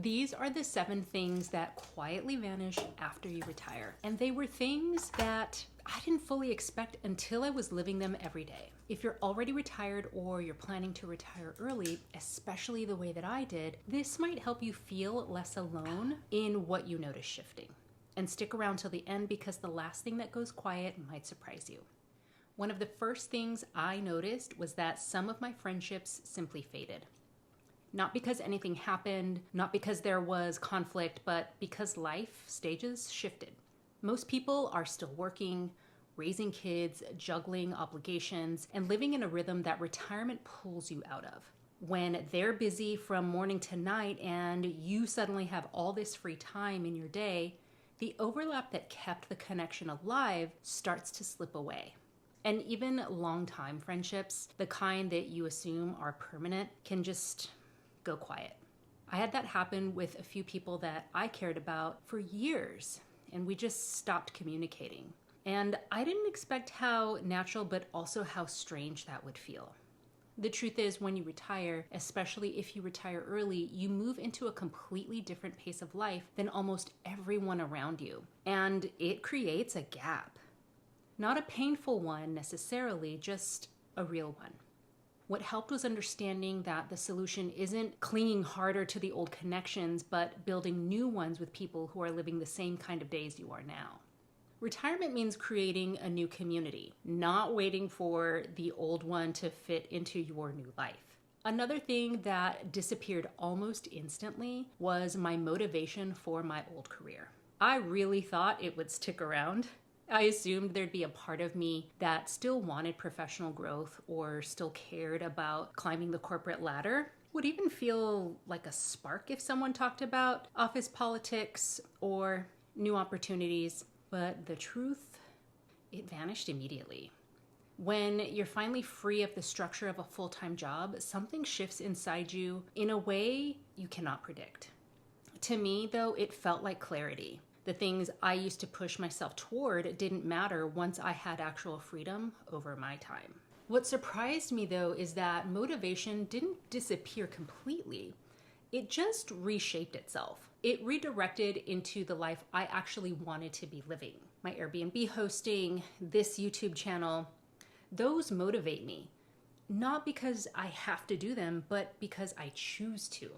These are the 7 things that quietly vanish after you retire. And they were things that I didn't fully expect until I was living them every day. If you're already retired or you're planning to retire early, especially the way that I did, this might help you feel less alone in what you notice shifting. And stick around till the end because the last thing that goes quiet might surprise you. One of the first things I noticed was that some of my friendships simply faded. Not because anything happened, not because there was conflict, but because life stages shifted. Most people are still working, raising kids, juggling obligations, and living in a rhythm that retirement pulls you out of. When they're busy from morning to night and you suddenly have all this free time in your day, the overlap that kept the connection alive starts to slip away. And even long-time friendships, the kind that you assume are permanent, can just go quiet. I had that happen with a few people that I cared about for years, and we just stopped communicating. And I didn't expect how natural, but also how strange that would feel. The truth is, when you retire, especially if you retire early, you move into a completely different pace of life than almost everyone around you. And it creates a gap. Not a painful one necessarily, just a real one. What helped was understanding that the solution isn't clinging harder to the old connections, but building new ones with people who are living the same kind of days you are now. Retirement means creating a new community, not waiting for the old one to fit into your new life. Another thing that disappeared almost instantly was my motivation for my old career. I really thought it would stick around. I assumed there'd be a part of me that still wanted professional growth or still cared about climbing the corporate ladder. Would even feel like a spark if someone talked about office politics or new opportunities. But the truth, it vanished immediately. When you're finally free of the structure of a full-time job, something shifts inside you in a way you cannot predict. To me, though, it felt like clarity. The things I used to push myself toward didn't matter once I had actual freedom over my time. What surprised me, though, is that motivation didn't disappear completely. It just reshaped itself. It redirected into the life I actually wanted to be living. My Airbnb hosting, this YouTube channel, those motivate me. Not because I have to do them, but because I choose to.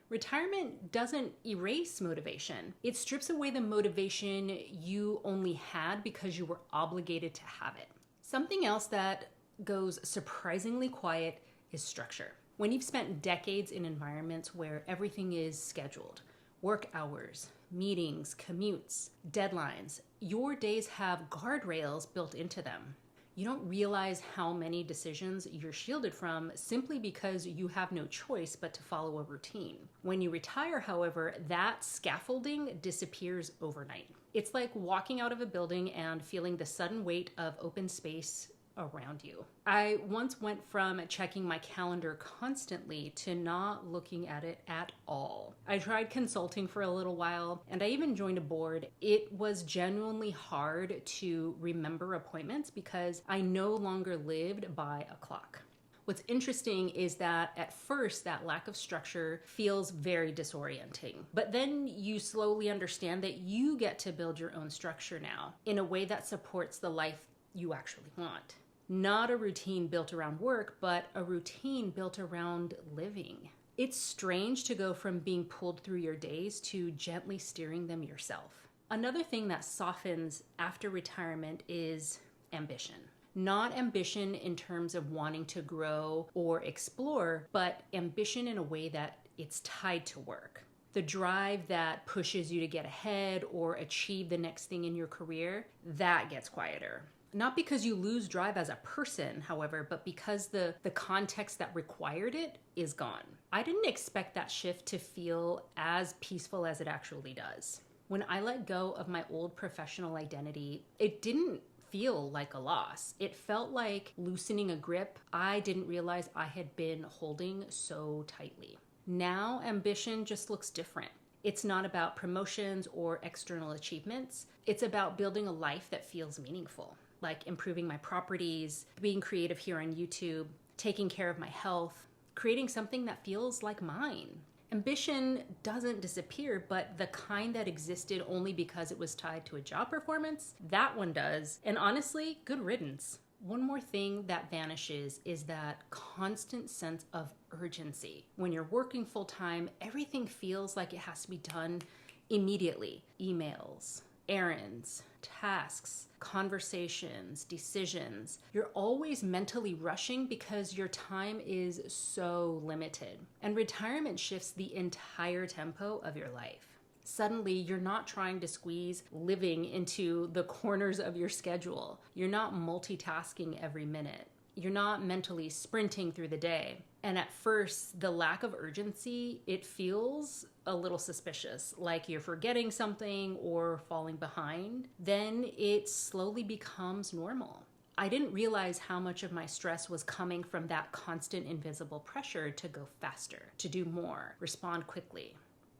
Retirement doesn't erase motivation. It strips away the motivation you only had because you were obligated to have it. Something else that goes surprisingly quiet is structure. When you've spent decades in environments where everything is scheduled, work hours, meetings, commutes, deadlines, your days have guardrails built into them. You don't realize how many decisions you're shielded from simply because you have no choice but to follow a routine. When you retire, however, that scaffolding disappears overnight. It's like walking out of a building and feeling the sudden weight of open space around you. I once went from checking my calendar constantly to not looking at it at all. I tried consulting for a little while, and I even joined a board. It was genuinely hard to remember appointments because I no longer lived by a clock. What's interesting is that at first that lack of structure feels very disorienting, but then you slowly understand that you get to build your own structure now in a way that supports the life you actually want. Not a routine built around work, but a routine built around living. It's strange to go from being pulled through your days to gently steering them yourself. Another thing that softens after retirement is ambition. Not ambition in terms of wanting to grow or explore, but ambition in a way that it's tied to work. The drive that pushes you to get ahead or achieve the next thing in your career, that gets quieter. Not because you lose drive as a person, however, but because the context that required it is gone. I didn't expect that shift to feel as peaceful as it actually does. When I let go of my old professional identity, it didn't feel like a loss. It felt like loosening a grip I didn't realize I had been holding so tightly. Now, ambition just looks different. It's not about promotions or external achievements. It's about building a life that feels meaningful. Like improving my properties, being creative here on YouTube, taking care of my health, creating something that feels like mine. Ambition doesn't disappear, but the kind that existed only because it was tied to a job performance, that one does. And honestly, good riddance. One more thing that vanishes is that constant sense of urgency. When you're working full time, everything feels like it has to be done immediately. Emails, errands, tasks, conversations, decisions. You're always mentally rushing because your time is so limited. And retirement shifts the entire tempo of your life. Suddenly, you're not trying to squeeze living into the corners of your schedule. You're not multitasking every minute. You're not mentally sprinting through the day. And at first, the lack of urgency, it feels a little suspicious, like you're forgetting something or falling behind. Then it slowly becomes normal. I didn't realize how much of my stress was coming from that constant invisible pressure to go faster, to do more, respond quickly.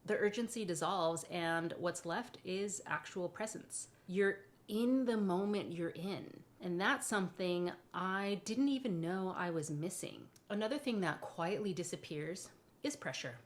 The urgency dissolves, and what's left is actual presence. You're in the moment you're in. And that's something I didn't even know I was missing. Another thing that quietly disappears is pressure.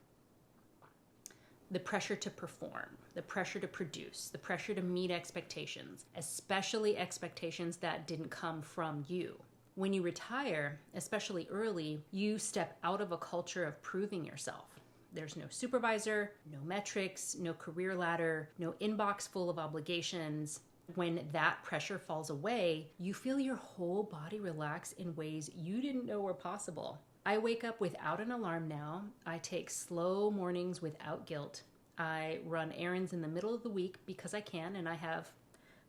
The pressure to perform, the pressure to produce, the pressure to meet expectations, especially expectations that didn't come from you. When you retire, especially early, you step out of a culture of proving yourself. There's no supervisor, no metrics, no career ladder, no inbox full of obligations. When that pressure falls away, you feel your whole body relax in ways you didn't know were possible. I wake up without an alarm now. I take slow mornings without guilt. I run errands in the middle of the week because I can, and I have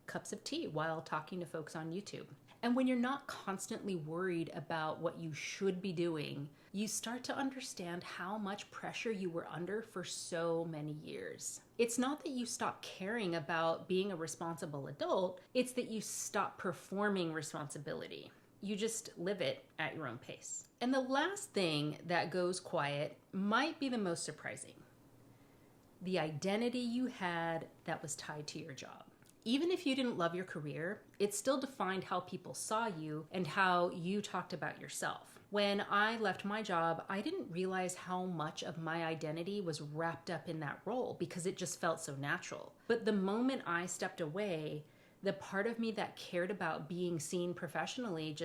cups of tea while talking to folks on YouTube. And when you're not constantly worried about what you should be doing, you start to understand how much pressure you were under for so many years. It's not that you stop caring about being a responsible adult, it's that you stop performing responsibility. You just live it at your own pace. And the last thing that goes quiet might be the most surprising. The identity you had that was tied to your job. Even if you didn't love your career, it still defined how people saw you and how you talked about yourself. When I left my job, I didn't realize how much of my identity was wrapped up in that role because it just felt so natural. But the moment I stepped away, the part of me that cared about being seen professionally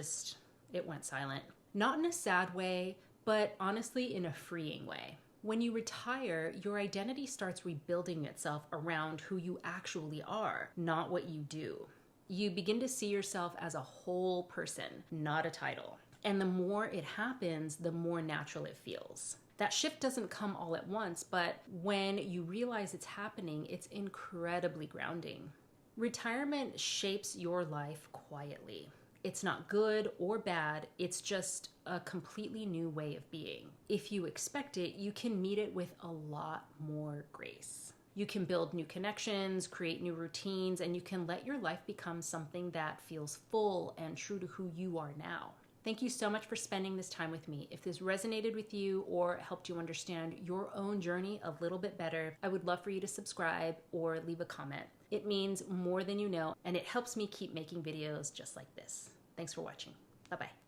it went silent. Not in a sad way, but honestly in a freeing way. When you retire, your identity starts rebuilding itself around who you actually are, not what you do. You begin to see yourself as a whole person, not a title. And the more it happens, the more natural it feels. That shift doesn't come all at once, but when you realize it's happening, it's incredibly grounding. Retirement shapes your life quietly. It's not good or bad, it's just a completely new way of being. If you expect it, you can meet it with a lot more grace. You can build new connections, create new routines, and you can let your life become something that feels full and true to who you are now. Thank you so much for spending this time with me. If this resonated with you or helped you understand your own journey a little bit better, I would love for you to subscribe or leave a comment. It means more than you know, and it helps me keep making videos just like this. Thanks for watching. Bye-bye.